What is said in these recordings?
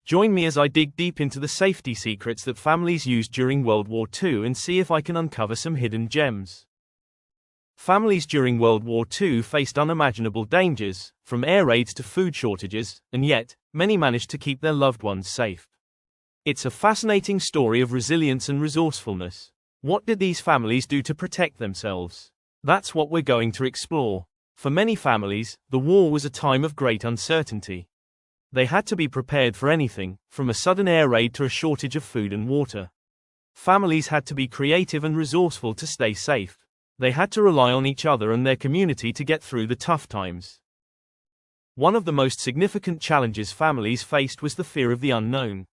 Join me as I dig deep into the safety secrets that families used during World War II and see if I can uncover some hidden gems. Families during World War II faced unimaginable dangers, from air raids to food shortages, and yet, many managed to keep their loved ones safe. It's a fascinating story of resilience and resourcefulness. What did these families do to protect themselves? That's what we're going to explore. For many families, the war was a time of great uncertainty. They had to be prepared for anything, from a sudden air raid to a shortage of food and water. Families had to be creative and resourceful to stay safe. They had to rely on each other and their community to get through the tough times. One of the most significant challenges families faced was the fear of the unknown.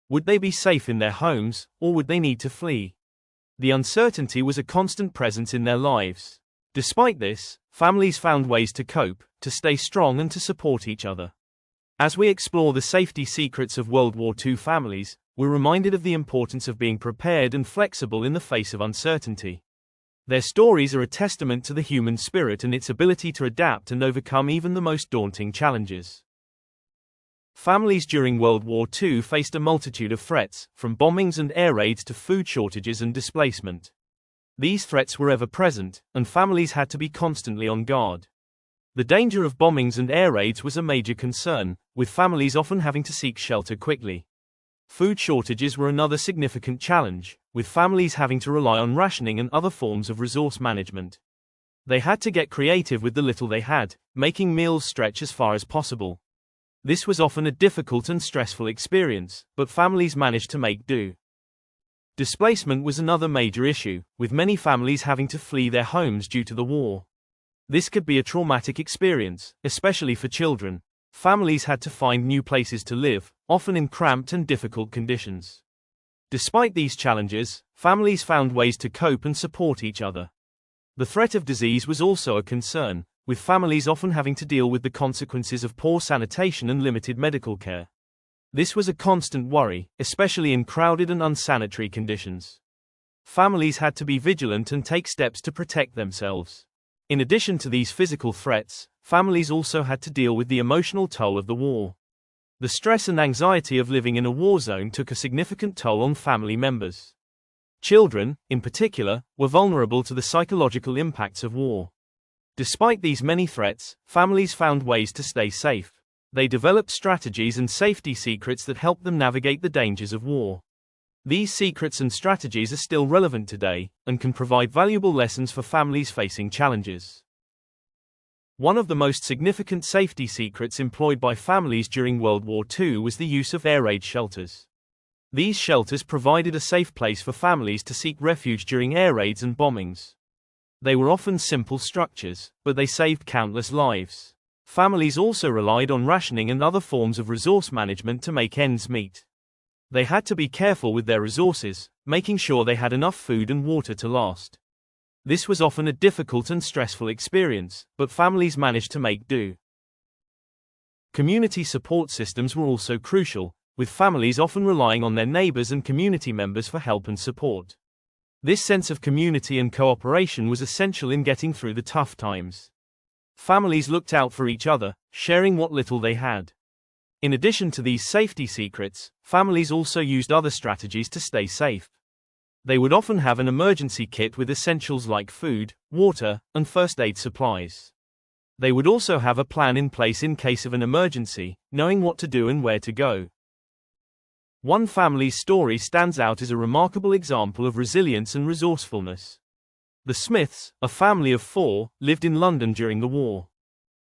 Would they be safe in their homes, or would they need to flee? The uncertainty was a constant presence in their lives. Despite this, families found ways to cope, to stay strong and to support each other. As we explore the safety secrets of World War II families, we're reminded of the importance of being prepared and flexible in the face of uncertainty. Their stories are a testament to the human spirit and its ability to adapt and overcome even the most daunting challenges. Families during World War II faced a multitude of threats, from bombings and air raids to food shortages and displacement. These threats were ever present, and families had to be constantly on guard. The danger of bombings and air raids was a major concern, with families often having to seek shelter quickly. Food shortages were another significant challenge, with families having to rely on rationing and other forms of resource management. They had to get creative with the little they had, making meals stretch as far as possible. This was often a difficult and stressful experience, but families managed to make do. Displacement was another major issue, with many families having to flee their homes due to the war. This could be a traumatic experience, especially for children. Families had to find new places to live, often in cramped and difficult conditions. Despite these challenges, families found ways to cope and support each other. The threat of disease was also a concern, with families often having to deal with the consequences of poor sanitation and limited medical care. This was a constant worry, especially in crowded and unsanitary conditions. Families had to be vigilant and take steps to protect themselves. In addition to these physical threats, families also had to deal with the emotional toll of the war. The stress and anxiety of living in a war zone took a significant toll on family members. Children, in particular, were vulnerable to the psychological impacts of war. Despite these many threats, families found ways to stay safe. They developed strategies and safety secrets that helped them navigate the dangers of war. These secrets and strategies are still relevant today, and can provide valuable lessons for families facing challenges. One of the most significant safety secrets employed by families during World War II was the use of air raid shelters. These shelters provided a safe place for families to seek refuge during air raids and bombings. They were often simple structures, but they saved countless lives. Families also relied on rationing and other forms of resource management to make ends meet. They had to be careful with their resources, making sure they had enough food and water to last. This was often a difficult and stressful experience, but families managed to make do. Community support systems were also crucial, with families often relying on their neighbors and community members for help and support. This sense of community and cooperation was essential in getting through the tough times. Families looked out for each other, sharing what little they had. In addition to these safety secrets, families also used other strategies to stay safe. They would often have an emergency kit with essentials like food, water, and first aid supplies. They would also have a plan in place in case of an emergency, knowing what to do and where to go. One family's story stands out as a remarkable example of resilience and resourcefulness. The Smiths, a family of 4, lived in London during the war.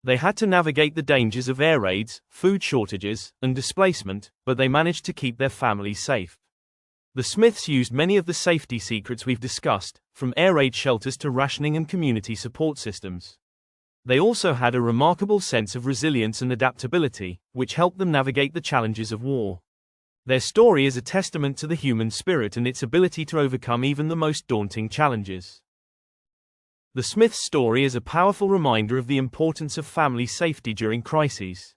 They had to navigate the dangers of air raids, food shortages, and displacement, but they managed to keep their family safe. The Smiths used many of the safety secrets we've discussed, from air raid shelters to rationing and community support systems. They also had a remarkable sense of resilience and adaptability, which helped them navigate the challenges of war. Their story is a testament to the human spirit and its ability to overcome even the most daunting challenges. The Smiths' story is a powerful reminder of the importance of family safety during crises.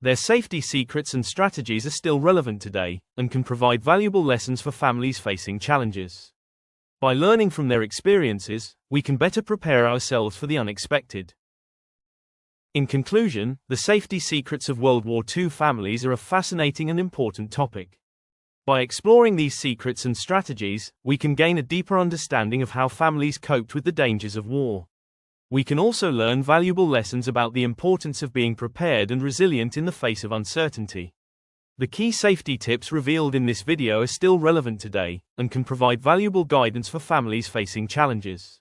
Their safety secrets and strategies are still relevant today, and can provide valuable lessons for families facing challenges. By learning from their experiences, we can better prepare ourselves for the unexpected. In conclusion, the safety secrets of World War II families are a fascinating and important topic. By exploring these secrets and strategies, we can gain a deeper understanding of how families coped with the dangers of war. We can also learn valuable lessons about the importance of being prepared and resilient in the face of uncertainty. The key safety tips revealed in this video are still relevant today, and can provide valuable guidance for families facing challenges.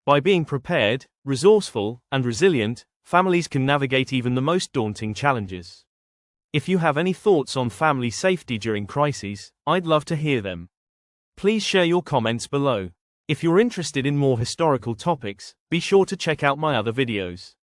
By being prepared, resourceful, and resilient, families can navigate even the most daunting challenges. If you have any thoughts on family safety during crises, I'd love to hear them. Please share your comments below. If you're interested in more historical topics, be sure to check out my other videos.